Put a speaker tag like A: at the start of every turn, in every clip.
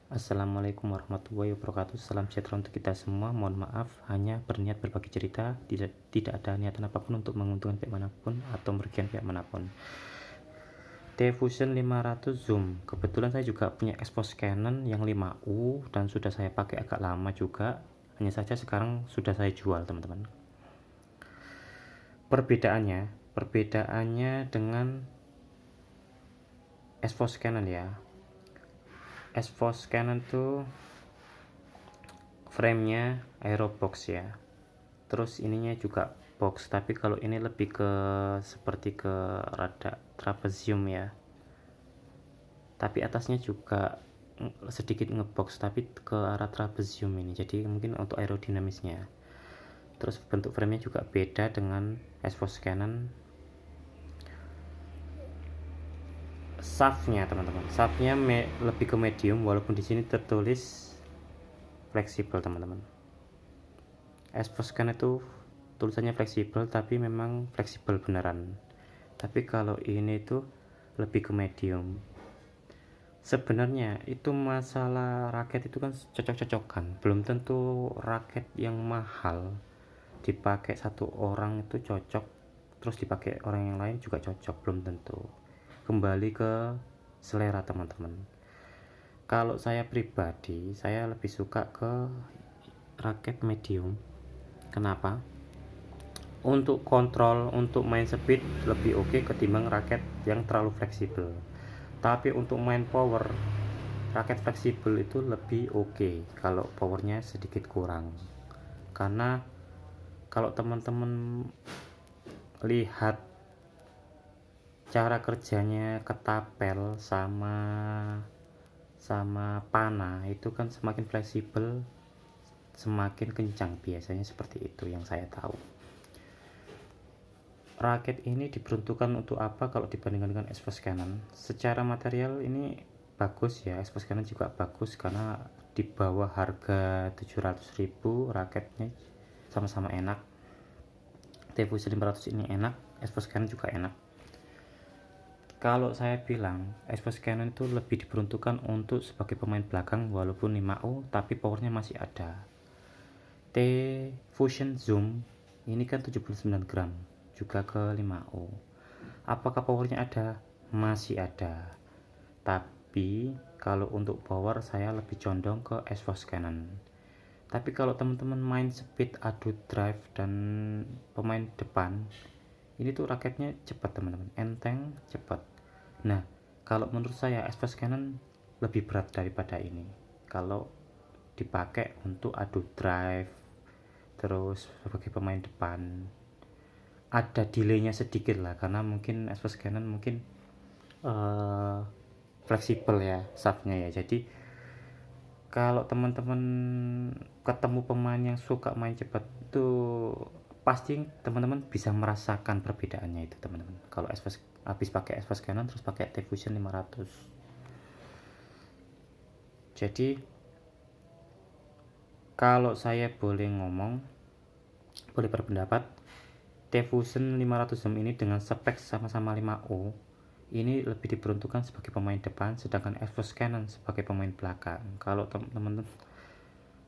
A: Assalamualaikum warahmatullahi wabarakatuh. Salam sejahtera untuk kita semua. Mohon maaf, hanya berniat berbagi cerita. Tidak ada niatan apapun untuk menguntungkan pihak manapun atau merugikan pihak manapun. T-Fusion 500 Zoom. Kebetulan saya juga punya Expo Canon yang 5U dan sudah saya pakai agak lama juga. Hanya saja sekarang sudah saya jual, teman-teman. Perbedaannya dengan Expo Canon ya. Expo Canon tuh framenya aerobox ya, terus ininya juga box, tapi kalau ini lebih ke seperti ke rada trapezium ya, tapi atasnya juga sedikit ngebox tapi ke arah trapezium ini, jadi mungkin untuk aerodinamisnya. Terus bentuk framenya juga beda dengan EVOS Canon. Shaftnya teman-teman, shaftnya lebih ke medium, walaupun di sini tertulis fleksibel teman-teman. EVOS Canon itu tulisannya fleksibel, tapi memang fleksibel beneran. Tapi kalau ini tuh lebih ke medium. Sebenarnya itu masalah raket itu kan cocok-cocokan, belum tentu raket yang mahal dipakai satu orang itu cocok, terus dipakai orang yang lain juga cocok, belum tentu. Kembali ke selera teman-teman. Kalau saya pribadi, saya lebih suka ke raket medium. Kenapa? Untuk kontrol, untuk main speed lebih oke ketimbang raket yang terlalu fleksibel. Tapi untuk main power, raket fleksibel itu lebih oke kalau powernya sedikit kurang. Karena kalau teman-teman lihat cara kerjanya ketapel sama panah, itu kan semakin fleksibel semakin kencang, biasanya seperti itu yang saya tahu. Raket ini diperuntukkan untuk apa kalau dibandingkan dengan EVOS Canon? Secara material ini bagus ya, EVOS Canon juga bagus karena di bawah harga 700.000 raketnya sama-sama enak. T-Fusion 500 ini enak, EVOS Canon juga enak. Kalau saya bilang EVOS Canon itu lebih diperuntukkan untuk sebagai pemain belakang, walaupun 5U tapi powernya masih ada. T-Fusion Zoom ini kan 79 gram, juga ke 5U. Apakah powernya ada? Masih ada. Tapi kalau untuk power saya lebih condong ke EVOS Canon. Tapi kalau teman-teman main speed, adu drive dan pemain depan, ini tuh raketnya cepat teman-teman, enteng, cepat. Nah, kalau menurut saya EVOS Canon lebih berat daripada ini kalau dipakai untuk adu drive, terus sebagai pemain depan. Ada delaynya sedikit lah, karena mungkin EVOS Canon mungkin fleksibel ya shaftnya ya. Jadi kalau teman-teman ketemu pemain yang suka main cepat itu pasti teman-teman bisa merasakan perbedaannya itu teman-teman. Kalau habis pakai EVOS Canon terus pakai T-Fusion 500. Jadi kalau saya boleh ngomong, boleh berpendapat, T-Fusion 500 Zoom ini dengan spek sama-sama 5U ini lebih diperuntukkan sebagai pemain depan, sedangkan EVOS Canon sebagai pemain belakang. Kalau teman-teman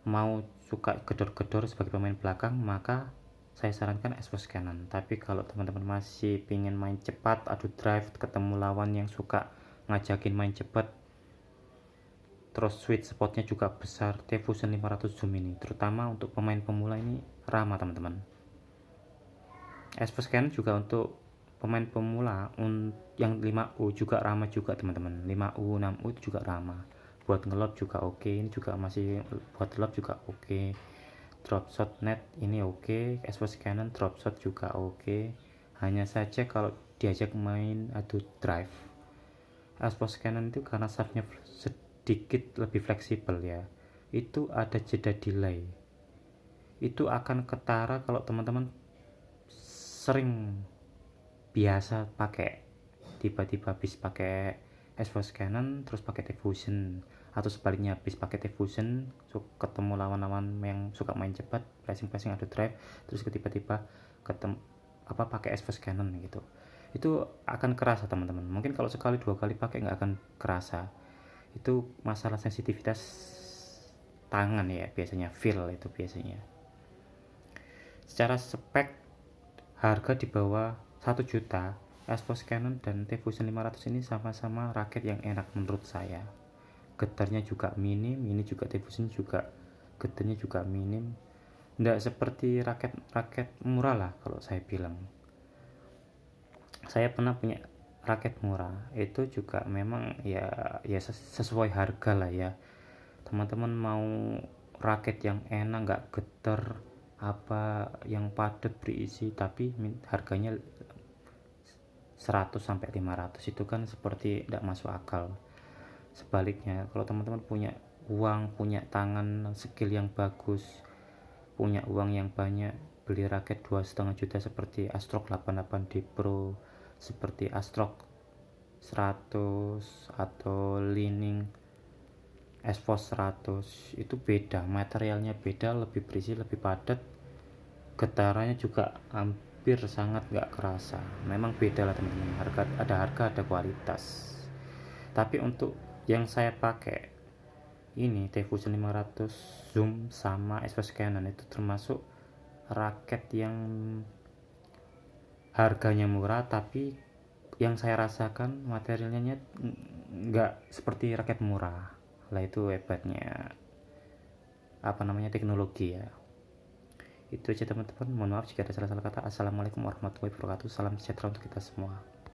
A: mau suka gedor-gedor sebagai pemain belakang, maka saya sarankan EVOS Canon. Tapi kalau teman-teman masih pingin main cepat, adu drive, ketemu lawan yang suka ngajakin main cepat, terus sweet spotnya juga besar, T-Fusion 500 Zoom ini terutama untuk pemain pemula ini ramah teman-teman. EVOS Canon juga untuk pemain pemula yang 5U juga ramah juga teman-teman. 5U 6U itu juga ramah, buat ngelot juga oke. Ini juga masih buat lot juga oke. Drop shot net ini oke. EVOS Canon drop shot juga oke. Hanya saja kalau diajak main adu drive, EVOS Canon itu karena shaftnya sedikit lebih fleksibel ya, itu ada jeda delay, itu akan ketara kalau teman-teman sering biasa pakai, tiba-tiba habis pakai EVOS Canon terus pakai T-Fusion, atau sebaliknya habis pakai T-Fusion ketemu lawan-lawan yang suka main cepat, pressing adu drive, terus tiba-tiba ketemu pakai EVOS Canon gitu. Itu akan kerasa teman-teman. Mungkin kalau sekali dua kali pakai nggak akan kerasa. itu masalah sensitivitas tangan ya, biasanya feel itu biasanya. Secara spek harga di bawah 1 juta, ESPOS Canon dan T-Fusion 500 ini sama-sama raket yang enak menurut saya. Getarnya juga minim, ini juga T-Fusion juga getarnya juga minim. Nggak seperti raket murah lah kalau saya bilang. Saya pernah punya raket murah, itu juga memang ya sesuai harga lah ya. Teman-teman mau raket yang enak, nggak getar, apa yang padat berisi, tapi harganya 100 sampai 500, itu kan seperti tidak masuk akal. Sebaliknya, kalau teman-teman punya uang, punya tangan skill yang bagus, punya uang yang banyak, beli raket 2,5 juta seperti Astrok 88D Pro, seperti Astrok 100 atau Li-Ning ESPOS 100, itu beda, materialnya beda, lebih berisi, lebih padat, getarannya juga hampir sangat nggak kerasa. Memang beda lah teman-teman, harga ada kualitas. Tapi untuk yang saya pakai ini T-Fusion 500 Zoom sama ESPOS Canon, itu termasuk raket yang harganya murah, tapi yang saya rasakan materialnya nggak seperti raket murah lah. Itu hebatnya teknologi ya. Itu aja teman-teman, mohon maaf jika ada salah-salah kata. Assalamualaikum warahmatullahi wabarakatuh, salam sejahtera untuk kita semua.